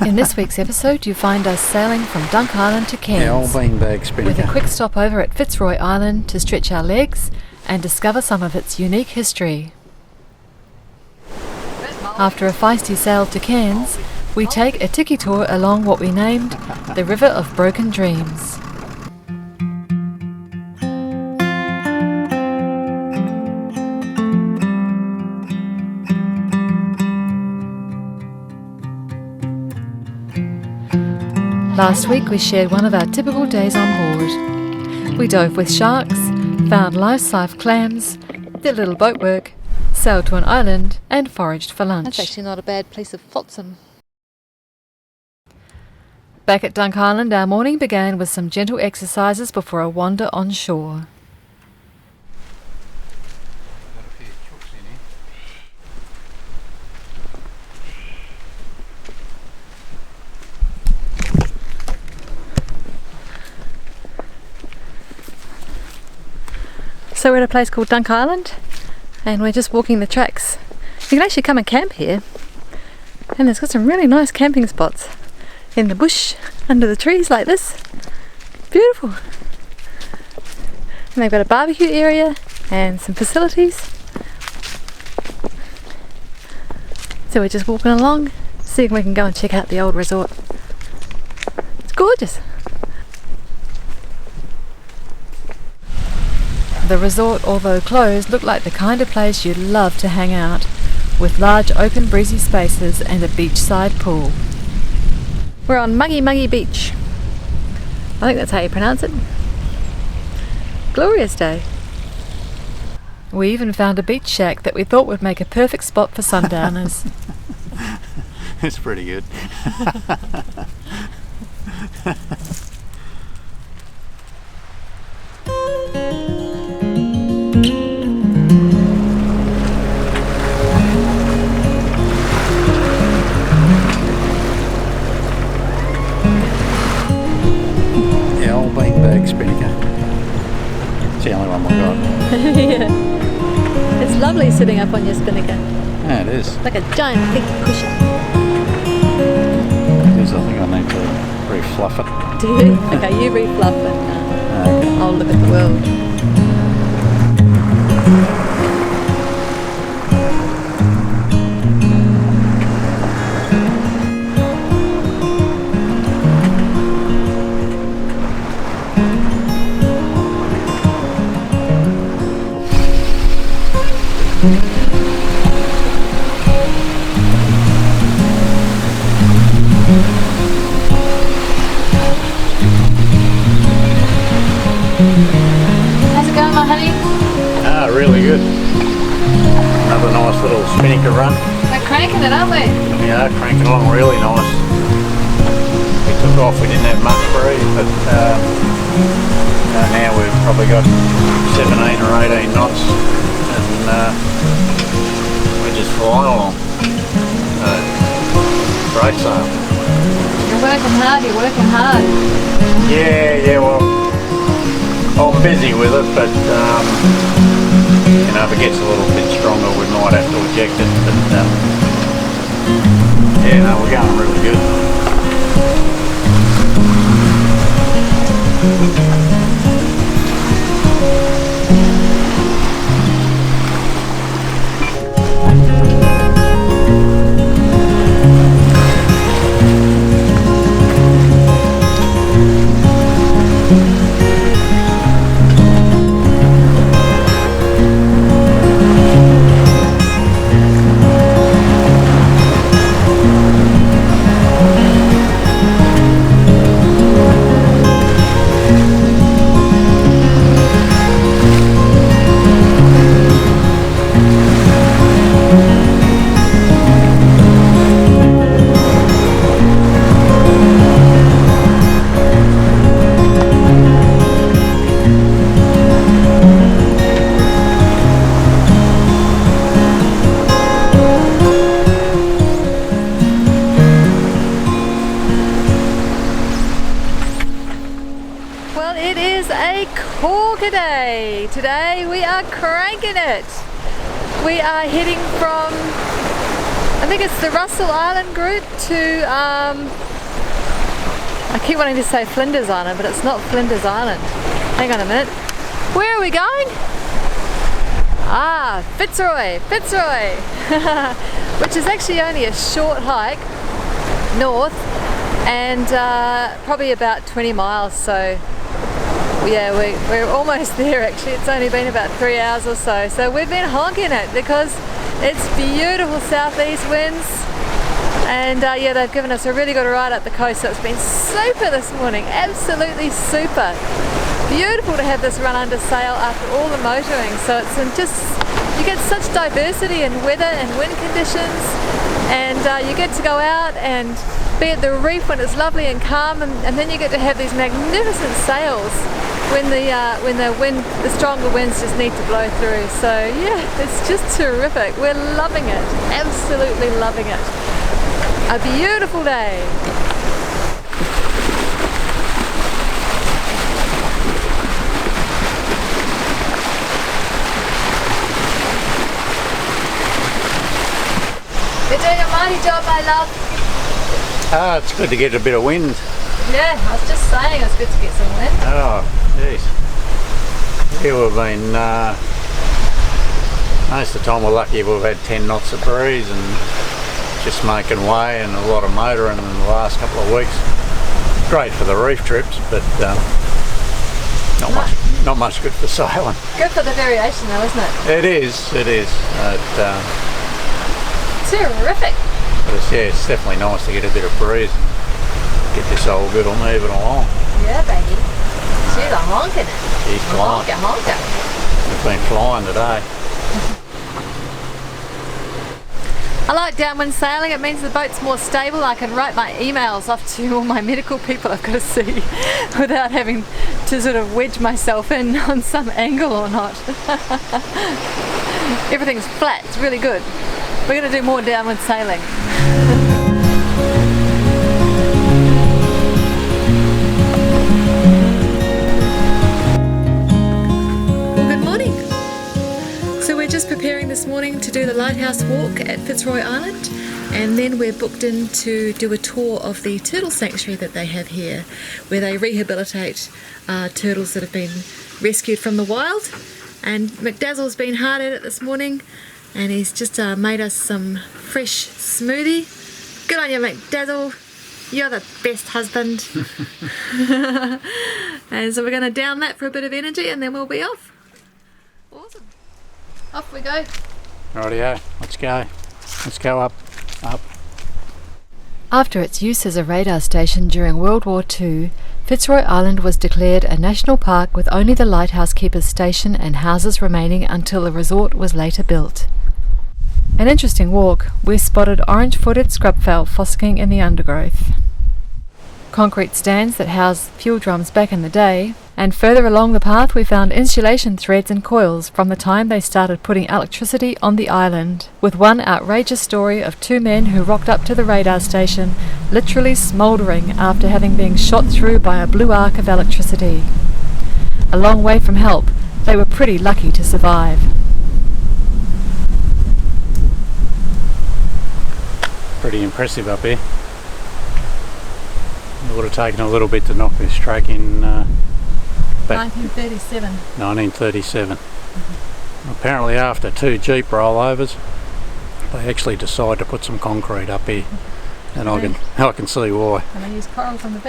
In this week's episode, you find us sailing from Dunk Island to Cairns, Yeah, old beanbag spinner. with a quick stop over at Fitzroy Island to stretch our legs and discover some of its unique history. After a feisty sail to Cairns, we take a tiki tour along what we named the River of Broken Dreams. Last week we shared one of our typical days on board. We dove with sharks, found life-size clams, did a little boat work, sailed to an island and foraged for lunch. That's actually not a bad piece of flotsam. Back at Dunk Island, our morning began with some gentle exercises before a wander on shore. So we're at a place called Dunk Island and we're just walking the tracks. You can actually come and camp here, and it's got some really nice camping spots in the bush under the trees like this. Beautiful. And they've got a barbecue area and some facilities. So we're just walking along, seeing if we can go and check out the old resort. It's gorgeous. The resort, although closed, looked like the kind of place you'd love to hang out, with large open breezy spaces and a beachside pool. We're on Muggy Beach. I think that's how you pronounce it. Glorious day. We even found a beach shack that we thought would make a perfect spot for sundowners. It's pretty good. Beanbag spinnaker. It's the only one we've got. Yeah. It's lovely sitting up on your spinnaker. Yeah, it is. Like a giant pink cushion. I think I need to refluff it. Do you? Okay, you refluff it. Okay. I'll look at the world. How's it going, my honey? Really good. Another nice little spinnaker run. We're cranking it, aren't we? Yeah, cranking along really nice. We took off, we didn't have much breeze, but now we've probably got 17 or 18 knots, and we're just flying along. Great sail. You're working hard. Yeah, well, I'm busy with it, but if it gets a little bit stronger, we might have to eject it. But yeah, no, we're going really good. corker day. Today we are cranking it. We are heading from I think it's the Russell Island route to, I keep wanting to say Flinders Island, but it's not Flinders Island. Hang on a minute. Where are we going? Ah, Fitzroy, which is actually only a short hike north and probably about 20 miles, so yeah, we're almost there actually. It's only been about 3 hours or so. So we've been honking it because it's beautiful southeast winds, and yeah, they've given us a really good ride up the coast, so it's been super this morning, absolutely super. Beautiful to have this run under sail after all the motoring, so it's just, you get such diversity in weather and wind conditions, and you get to go out and be at the reef when it's lovely and calm, and then you get to have these magnificent sails when the stronger winds just need to blow through. So yeah, it's just terrific. We're loving it, absolutely loving it. A beautiful day. You're doing a mighty job, my love. Ah, it's good to get a bit of wind. Yeah, I was just saying it's good to get some wind. Oh, jeez. Yeah, we've been, most of the time we're lucky we've had 10 knots of breeze and just making way, and a lot of motoring in the last couple of weeks. Great for the reef trips, but not much good for sailing. Good for the variation though, isn't it? It is. Terrific. But it's definitely nice to get a bit of breeze and get this old girl moving along. Yeah, baby. She's a honking it. She's flying. Honker. We've been flying today. I like downwind sailing. It means the boat's more stable. I can write my emails off to all my medical people I've got to see without having to sort of wedge myself in on some angle or not. Everything's flat. It's really good. We're going to do more downwind sailing. Well, good morning. So we're just preparing this morning to do the lighthouse walk at Fitzroy Island, and then we're booked in to do a tour of the turtle sanctuary that they have here, where they rehabilitate turtles that have been rescued from the wild. And McDazzle's been hard at it this morning, and he's just made us some fresh smoothie. Good on you, McDazzle. You're the best husband. And so we're going to down that for a bit of energy, and then we'll be off. Awesome. Off we go. Rightio, let's go. Let's go up. After its use as a radar station during World War II, Fitzroy Island was declared a national park with only the lighthouse keeper's station and houses remaining until the resort was later built. An interesting walk, we spotted orange-footed scrubfowl fossicking in the undergrowth. Concrete stands that housed fuel drums back in the day, and further along the path we found insulation threads and coils from the time they started putting electricity on the island, with one outrageous story of two men who rocked up to the radar station, literally smouldering after having been shot through by a blue arc of electricity. A long way from help, they were pretty lucky to survive. Pretty impressive up here. It would have taken a little bit to knock this track in back 1937. Apparently after 2 Jeep rollovers they actually decided to put some concrete up here, and I can see why. And they use coral from the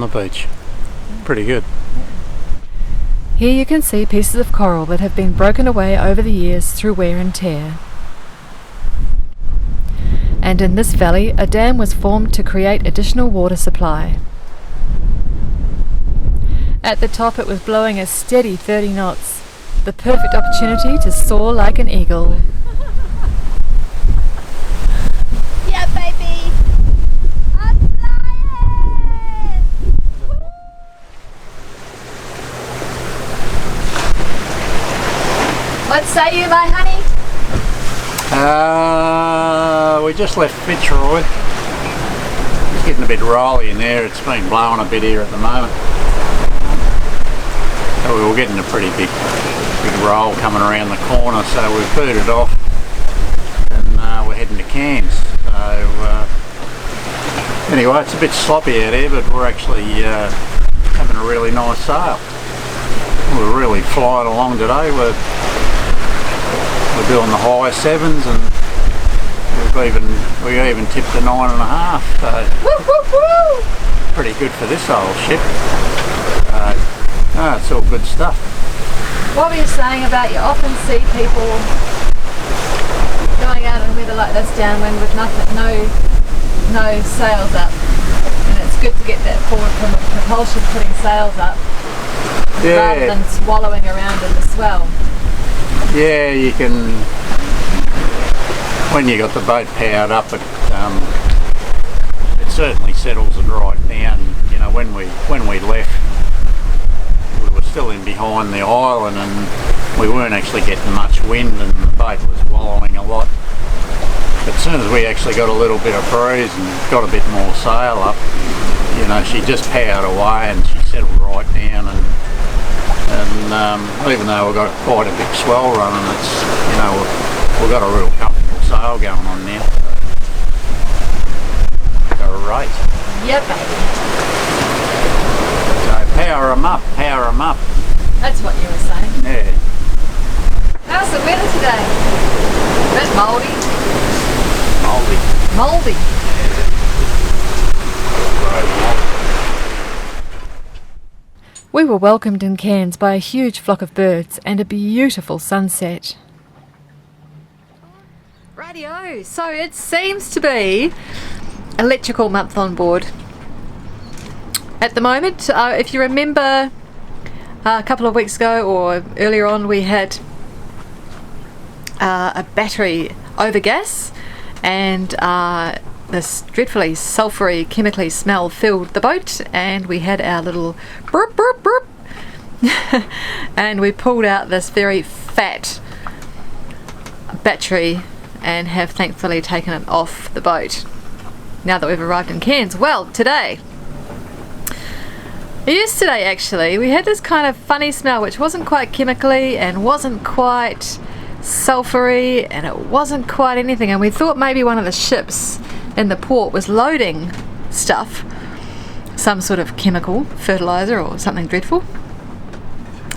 beach. Pretty good. Here you can see pieces of coral that have been broken away over the years through wear and tear. And in this valley, a dam was formed to create additional water supply. At the top it was blowing a steady 30 knots, the perfect opportunity to soar like an eagle. Yeah, baby! I'm flying! What say you, my honey? We just left Fitzroy. It's getting a bit rolly in there. It's been blowing a bit here at the moment. So we were getting a pretty big roll coming around the corner, so we've booted off, and Cairns. So anyway, it's a bit sloppy out here, but we're actually having a really nice sail. We're really flying along today. We're doing the high sevens, and we even tipped a 9.5. So pretty good for this old ship. It's all good stuff. What were you saying about you often see people going out in weather like this downwind with no sails up, and it's good to get that forward propulsion putting sails up rather than swallowing around in the swell. Yeah, you can, when you got the boat powered up, it certainly settles it right down. You know, when we left, we were still in behind the island and we weren't actually getting much wind, and the boat was wallowing a lot. But as soon as we actually got a little bit of breeze and got a bit more sail up, you know, she just powered away and she settled right down, and even though we've got quite a big swell running, it's, you know, we've got a real comfortable sail going on now. Great. Yep, baby. So power them up, power them up. That's what you were saying. Yeah. How's the weather today? A bit mouldy. Mouldy. We were welcomed in Cairns by a huge flock of birds and a beautiful sunset. Rightio, so it seems to be electrical month on board at the moment. If you remember a couple of weeks ago or earlier on, we had a battery overgas, and this dreadfully sulphury chemically smell filled the boat, and we had our little burp burp burp and we pulled out this very fat battery and have thankfully taken it off the boat now that we've arrived in Cairns. Well, yesterday actually, we had this kind of funny smell which wasn't quite chemically and wasn't quite sulphury, and it wasn't quite anything, and we thought maybe one of the ships in the port was loading stuff, some sort of chemical, fertilizer or something dreadful.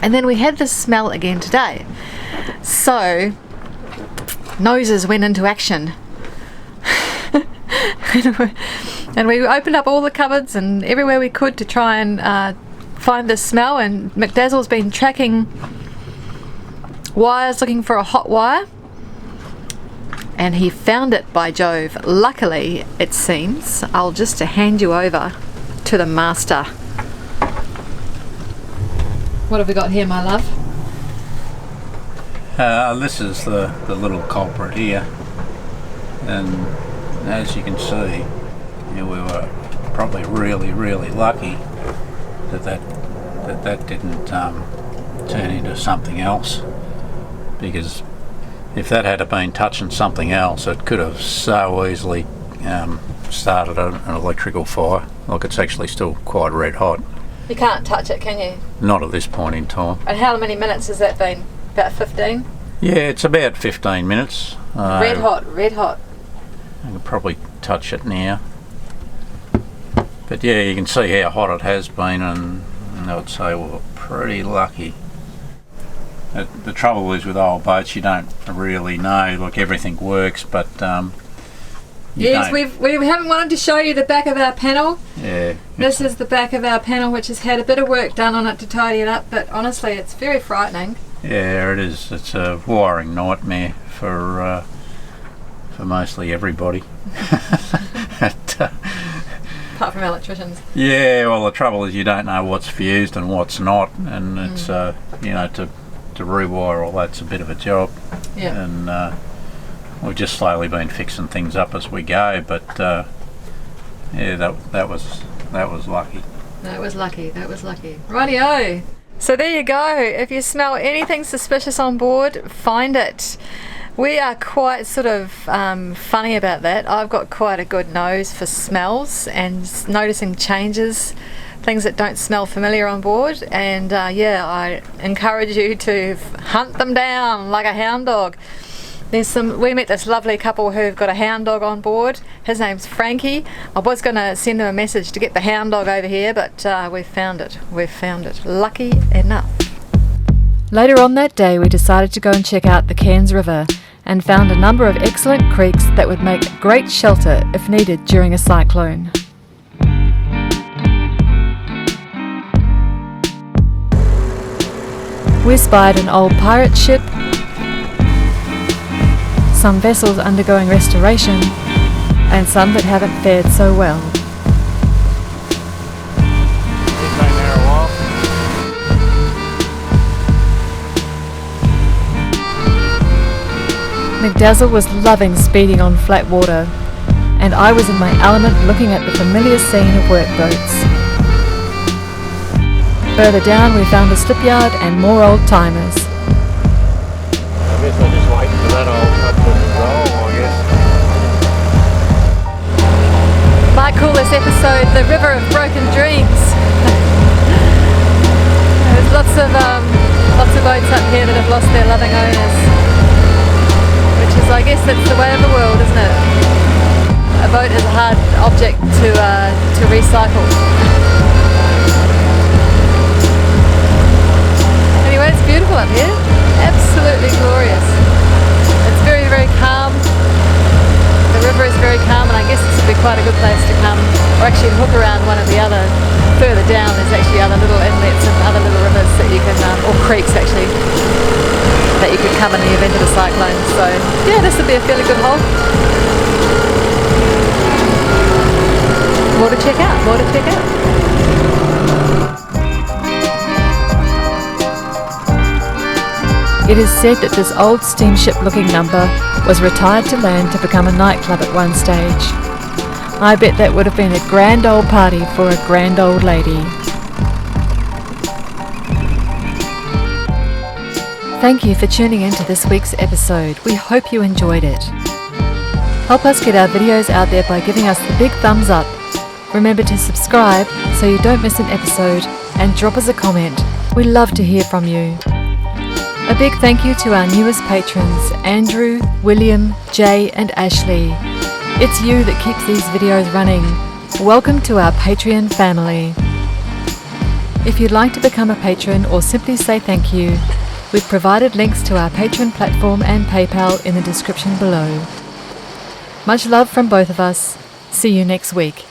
And then we had this smell again today, so noses went into action. And we opened up all the cupboards and everywhere we could to try and find this smell, and McDazzle's been tracking wires looking for a hot wire, and he found it, by Jove. Luckily, it seems. I'll just hand you over to the master. What have we got here, my love? This is the little culprit here, and as you can see, we were probably really lucky that didn't turn into something else, because if that had been touching something else, it could have so easily started an electrical fire. Look, it's actually still quite red hot. You can't touch it, can you? Not at this point in time. And how many minutes has that been? About 15? Yeah, it's about 15 minutes. Red hot. I could probably touch it now. But yeah, you can see how hot it has been, and I would say we're pretty lucky. The trouble is with old boats, you don't really know. Look, everything works, but yes, we haven't wanted to show you the back of our panel. Yeah. This is the back of our panel, which has had a bit of work done on it to tidy it up, but honestly, it's very frightening. Yeah, it is. It's a wiring nightmare for mostly everybody. Apart from electricians. Yeah, well, the trouble is you don't know what's fused and what's not, and it's you know, to rewire all that's a bit of a job. Yeah. And we've just slowly been fixing things up as we go, but yeah, that was lucky. That was lucky. Rightio. So there you go. If you smell anything suspicious on board, find it. We are quite sort of funny about that. I've got quite a good nose for smells and noticing changes, things that don't smell familiar on board, and yeah, I encourage you to hunt them down like a hound dog. We met this lovely couple who've got a hound dog on board. His name's Frankie. I was going to send them a message to get the hound dog over here, but we've found it. Lucky enough. Later on that day, we decided to go and check out the Cairns River and found a number of excellent creeks that would make great shelter if needed during a cyclone. We spied an old pirate ship, some vessels undergoing restoration, and some that haven't fared so well. McDazzle was loving speeding on flat water, and I was in my element looking at the familiar scene of workboats. Further down we found a slipyard and more old-timers. I guess I'll just wait for that old couple to roll, I guess. Might call this episode The River of Broken Dreams. There's lots of boats up here that have lost their loving owners. Which is, I guess, that's the way of the world, isn't it? A boat is a hard object to recycle. Anyway, it's beautiful up here. Absolutely glorious. It's very, very calm. The river is very calm, and I guess this would be quite a good place to come, or actually hook around one of the other. Further down, there's actually other little inlets and other little rivers that you can, or creeks actually, that you could come in the event of a cyclone. So yeah, this would be a fairly good hole. More to check out. It is said that this old steamship-looking number was retired to land to become a nightclub at one stage. I bet that would have been a grand old party for a grand old lady. Thank you for tuning in to this week's episode. We hope you enjoyed it. Help us get our videos out there by giving us the big thumbs up. Remember to subscribe so you don't miss an episode, and drop us a comment. We love to hear from you. A big thank you to our newest patrons, Andrew, William, Jay and Ashley. It's you that keeps these videos running. Welcome to our Patreon family. If you'd like to become a patron or simply say thank you, we've provided links to our Patreon platform and PayPal in the description below. Much love from both of us. See you next week.